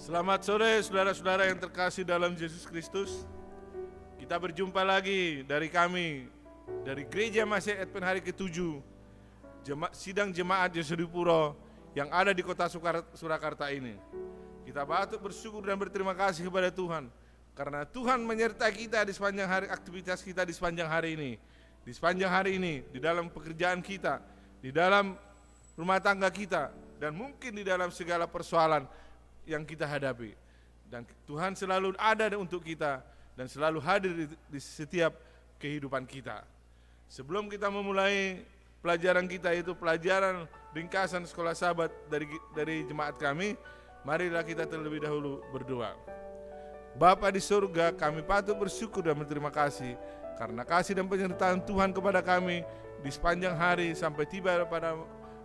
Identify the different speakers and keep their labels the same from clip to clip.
Speaker 1: Selamat sore saudara-saudara yang terkasih dalam Yesus Kristus. Kita berjumpa lagi dari Gereja Masih Advent hari ke-7 Sidang Jemaat Yesusdipuro yang ada di kota Surakarta ini. Kita patut bersyukur dan berterima kasih kepada Tuhan karena Tuhan menyertai kita di sepanjang hari aktivitas kita di sepanjang hari ini. Di sepanjang hari ini, di dalam pekerjaan kita, di dalam rumah tangga kita, dan mungkin di dalam segala persoalan yang kita hadapi. Dan Tuhan selalu ada untuk kita dan selalu hadir di setiap kehidupan kita. Sebelum kita memulai pelajaran kita, itu pelajaran ringkasan sekolah sahabat dari jemaat kami, marilah kita terlebih dahulu berdoa. Bapa di surga, kami patut bersyukur dan berterima kasih karena kasih dan penyertaan Tuhan kepada kami di sepanjang hari sampai tiba pada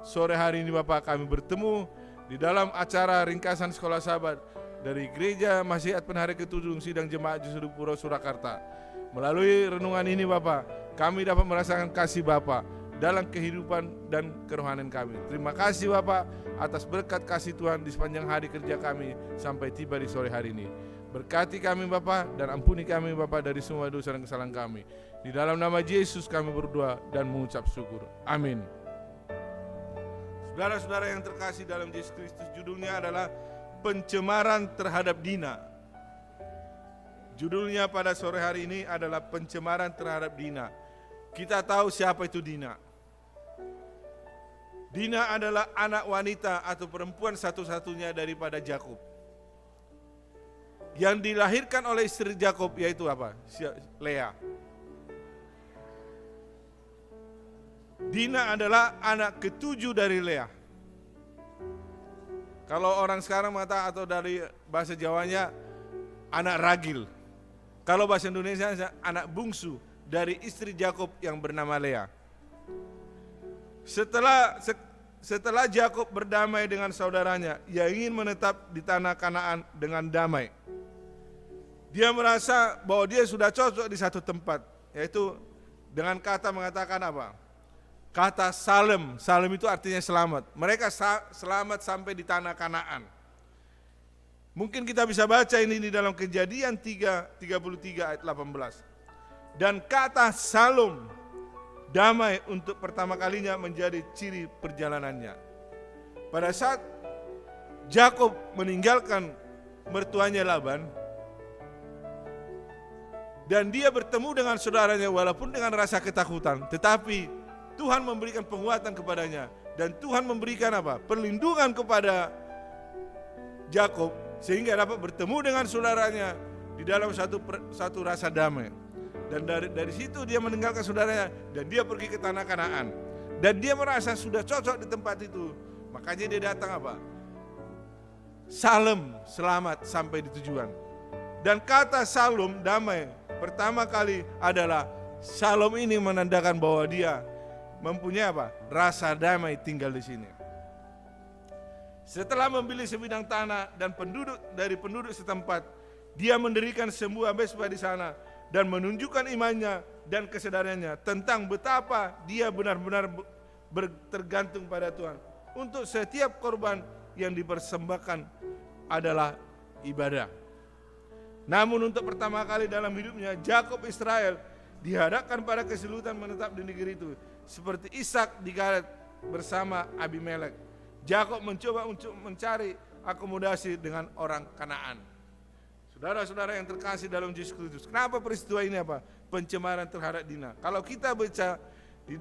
Speaker 1: sore hari ini. Bapa, kami bertemu di dalam acara ringkasan sekolah sahabat dari Gereja Masih Advent hari ke-7 Sidang Jemaat Yesusdipuro Surakarta. Melalui renungan ini Bapa, kami dapat merasakan kasih Bapa dalam kehidupan dan kerohanian kami. Terima kasih Bapa atas berkat kasih Tuhan di sepanjang hari kerja kami sampai tiba di sore hari ini. Berkati kami Bapa dan ampuni kami Bapa dari semua dosa dan kesalahan kami. Di dalam nama Yesus kami berdoa dan mengucap syukur. Amin. Saudara-saudara yang terkasih dalam Yesus Kristus, judulnya adalah pencemaran terhadap Dina. Judulnya pada sore hari ini adalah pencemaran terhadap Dina. Kita tahu siapa itu Dina. Dina adalah anak wanita atau perempuan satu-satunya daripada Yakub. Yang dilahirkan oleh istri Yakub yaitu apa? Lea. Dina adalah anak ke-7 dari Lea. Kalau orang sekarang mengatakan atau dari bahasa Jawanya anak ragil. Kalau bahasa Indonesia anak bungsu dari istri Yakub yang bernama Lea. Setelah Yakub berdamai dengan saudaranya, ia ingin menetap di tanah Kanaan dengan damai. Dia merasa bahwa dia sudah cocok di satu tempat, yaitu dengan kata mengatakan apa? Kata Salem. Salem itu artinya selamat. Mereka selamat sampai di tanah Kanaan. Mungkin kita bisa baca ini di dalam Kejadian 33 ayat 18. Dan kata Salom, damai, untuk pertama kalinya menjadi ciri perjalanannya. Pada saat Yakub meninggalkan mertuanya Laban, dan dia bertemu dengan saudaranya walaupun dengan rasa ketakutan, tetapi Tuhan memberikan penguatan kepadanya dan Tuhan memberikan apa? Perlindungan kepada Yakub sehingga dapat bertemu dengan saudaranya di dalam satu rasa damai. Dan dari situ dia meninggalkan saudaranya dan dia pergi ke tanah Kanaan. Dan dia merasa sudah cocok di tempat itu. Makanya dia datang apa? Salem, selamat sampai di tujuan. Dan kata Salom, damai, pertama kali adalah Salom ini menandakan bahwa dia mempunyai apa? Rasa damai tinggal di sini. Setelah membeli sebidang tanah dan penduduk setempat, dia mendirikan sebuah mesbah di sana dan menunjukkan imannya dan kesadarannya tentang betapa dia benar-benar tergantung pada Tuhan. Untuk setiap korban yang dipersembahkan adalah ibadah. Namun untuk pertama kali dalam hidupnya, Yakub Israel dihadapkan pada kesulitan menetap di negeri itu. Seperti Ishak di Garet bersama Abimelek, Yakub mencoba untuk mencari akomodasi dengan orang Kanaan. Saudara-saudara yang terkasih dalam Yesus Kristus, kenapa peristiwa ini apa? Pencemaran terhadap Dina. Kalau kita baca di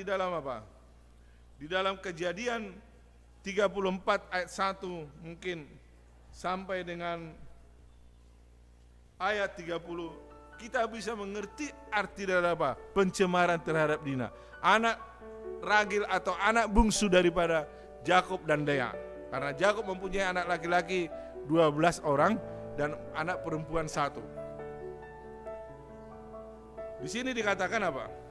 Speaker 1: dalam apa? Di dalam Kejadian 34 ayat 1 mungkin sampai dengan ayat 30, kita bisa mengerti arti dari apa? Pencemaran terhadap Dina. Anak ragil atau anak bungsu daripada Yakub dan Lea. Karena Yakub mempunyai anak laki-laki 12 orang dan anak perempuan 1. Di sini dikatakan apa?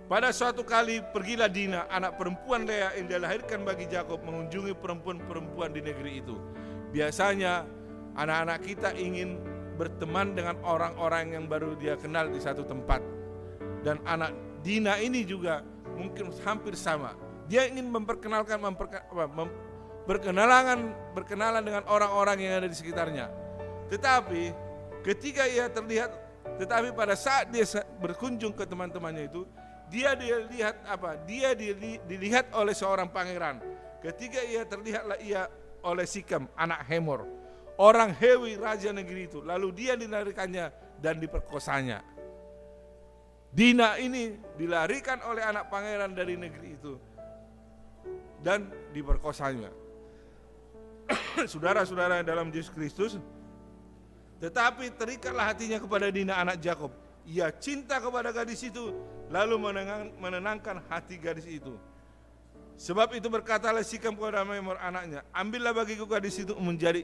Speaker 1: Pada suatu kali pergilah Dina, anak perempuan Lea yang dilahirkan bagi Yakub, mengunjungi perempuan-perempuan di negeri itu. Biasanya anak-anak kita ingin berteman dengan orang-orang yang baru dia kenal di satu tempat. Dan anak Dina ini juga mungkin hampir sama. Dia ingin berkenalan dengan orang-orang yang ada di sekitarnya. Tetapi ketika ia terlihat, tetapi pada saat dia berkunjung ke teman-temannya itu, dia dilihat apa? Dia dilihat oleh seorang pangeran. Ketika ia terlihatlah ia oleh Sikem, anak Hemor, orang Hewi raja negeri itu. Lalu dia dilarikannya dan diperkosanya. Dina ini dilarikan oleh anak pangeran dari negeri itu dan diperkosanya. Saudara-saudara dalam Yesus Kristus, tetapi terikatlah hatinya kepada Dina anak Jakob. Ia cinta kepada gadis itu, lalu menenangkan hati gadis itu. Sebab itu berkatalah Sikem kepada Hemor anaknya, ambillah bagiku gadis itu menjadi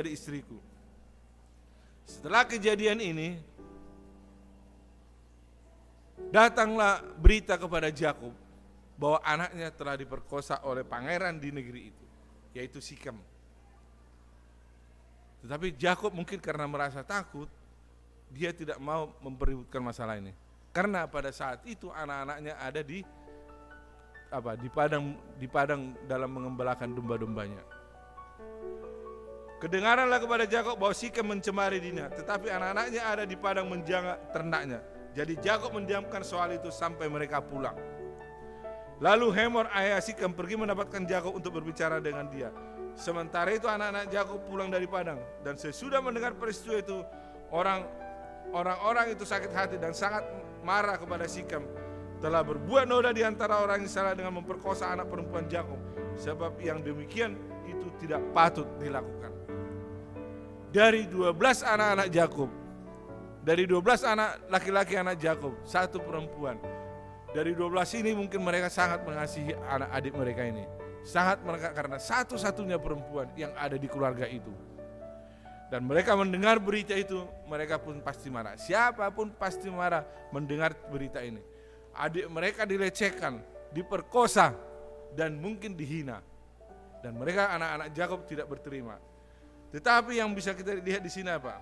Speaker 1: istriku. Setelah kejadian ini, datanglah berita kepada Jakob bahwa anaknya telah diperkosa oleh pangeran di negeri itu, yaitu Sikem. Tetapi Jakob mungkin karena merasa takut, dia tidak mau mempeributkan masalah ini. Karena pada saat itu anak-anaknya ada di padang dalam mengembalakan domba-dombanya. Kedengaranlah kepada Jakob bahwa Sikem mencemari Dina, tetapi anak-anaknya ada di padang menjaga ternaknya. Jadi Jakob mendiamkan soal itu sampai mereka pulang. Lalu Hemor ayah Sikem pergi mendapatkan Jakob untuk berbicara dengan dia. Sementara itu anak-anak Jakob pulang dari padang, dan sesudah mendengar peristiwa itu orang-orang itu sakit hati dan sangat marah kepada Sikem, telah berbuat noda di antara orang Israel dengan memperkosa anak perempuan Jakob, sebab yang demikian itu tidak patut dilakukan. Dari 12 anak-anak Jakob, dari 12 anak laki-laki anak Jakob, satu perempuan. Dari 12 ini mungkin mereka sangat mengasihi anak adik mereka ini. Sangat mereka karena satu-satunya perempuan yang ada di keluarga itu. Dan mereka mendengar berita itu, mereka pun pasti marah. Siapapun pasti marah mendengar berita ini. Adik mereka dilecehkan, diperkosa, dan mungkin dihina. Dan mereka anak-anak Jakob tidak berterima. Tetapi yang bisa kita lihat di sini apa?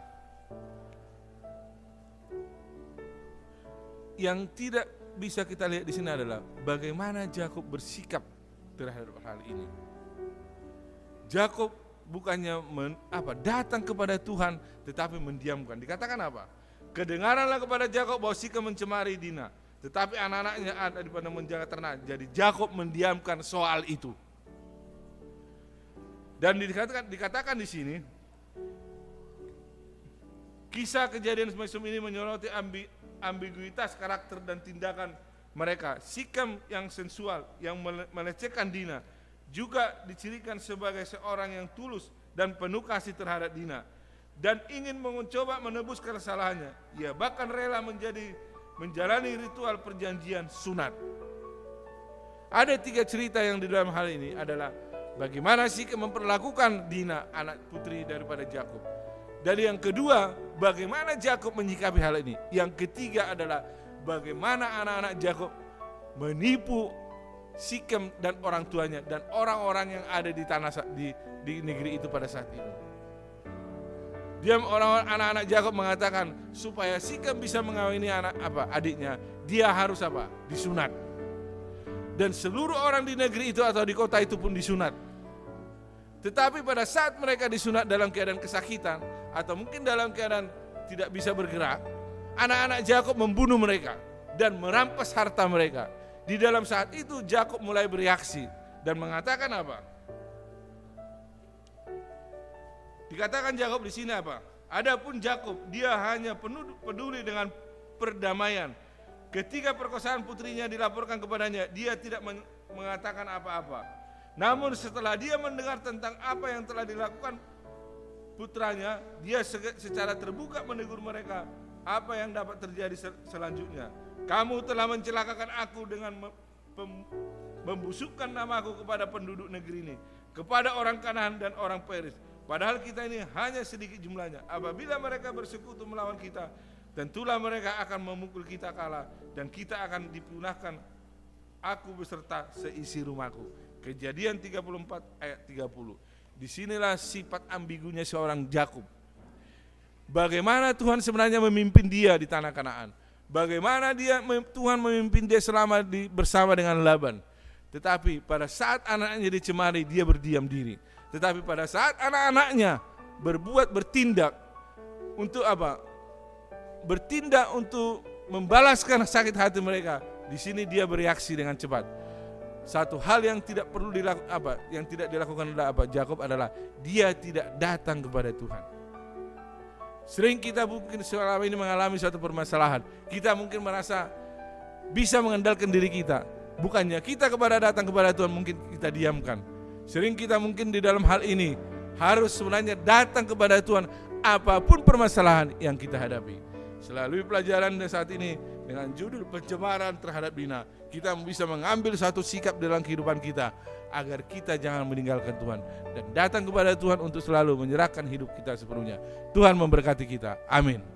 Speaker 1: Yang tidak bisa kita lihat di sini adalah bagaimana Jakob bersikap terhadap hal ini. Jakob bukannya datang kepada Tuhan, tetapi mendiamkan. Dikatakan apa? Kedengaranlah kepada Jakob bahwa Sikem mencemari Dina, tetapi anak-anaknya ada di padang menjaga ternak. Jadi Jakob mendiamkan soal itu. Dan dikatakan di sini, kisah kejadian semacam ini menyoroti ambiguitas karakter dan tindakan mereka. Sikem yang sensual, yang melecehkan Dina, juga dicirikan sebagai seorang yang tulus dan penuh kasih terhadap Dina, dan ingin mencoba menebus kesalahannya. Ia bahkan rela menjalani ritual perjanjian sunat. Ada 3 cerita yang di dalam hal ini adalah bagaimana Sikem memperlakukan Dina, anak putri daripada Jakob. Dan yang kedua, bagaimana Jakob menyikapi hal ini. Yang ketiga adalah bagaimana anak-anak Jakob menipu Sikem dan orang tuanya dan orang-orang yang ada di negeri itu pada saat itu. Anak-anak Jakob mengatakan supaya Sikem bisa mengawini adiknya, dia harus disunat. Dan seluruh orang di negeri itu atau di kota itu pun disunat. Tetapi pada saat mereka disunat dalam keadaan kesakitan atau mungkin dalam keadaan tidak bisa bergerak, anak-anak Jakob membunuh mereka dan merampas harta mereka. Di dalam saat itu Jakob mulai bereaksi dan mengatakan apa? Dikatakan Jakob di sini apa? Adapun Jakob, dia hanya peduli dengan perdamaian. Ketika perkosaan putrinya dilaporkan kepadanya, dia tidak mengatakan apa-apa. Namun setelah dia mendengar tentang apa yang telah dilakukan putranya, dia secara terbuka menegur mereka apa yang dapat terjadi selanjutnya. Kamu telah mencelakakan aku dengan membusukkan namaku kepada penduduk negeri ini, kepada orang Kanaan dan orang Peris. Padahal kita ini hanya sedikit jumlahnya. Apabila mereka bersekutu melawan kita, tentulah mereka akan memukul kita kalah dan kita akan dipunahkan, aku beserta seisi rumahku. Kejadian 34 ayat 30. Disinilah sifat ambigunya seorang Jakob. Bagaimana Tuhan sebenarnya memimpin dia di tanah Kanaan. Bagaimana Tuhan memimpin dia selama bersama dengan Laban. Tetapi pada saat anaknya dicemari, dia berdiam diri. Tetapi pada saat anak-anaknya bertindak untuk apa? Bertindak untuk membalaskan sakit hati mereka. Di sini dia bereaksi dengan cepat. Satu hal yang tidak perlu dilakukan yang tidak dilakukan oleh Yakub adalah dia tidak datang kepada Tuhan. Sering kita mungkin selama ini mengalami suatu permasalahan. Kita mungkin merasa bisa mengandalkan diri kita. Bukannya kita datang kepada Tuhan, mungkin kita diamkan. Sering kita mungkin di dalam hal ini harus sebenarnya datang kepada Tuhan apapun permasalahan yang kita hadapi. Melalui pelajaran saat ini dengan judul pencemaran terhadap Dina, kita bisa mengambil satu sikap dalam kehidupan kita agar kita jangan meninggalkan Tuhan dan datang kepada Tuhan untuk selalu menyerahkan hidup kita sepenuhnya. Tuhan memberkati kita. Amin.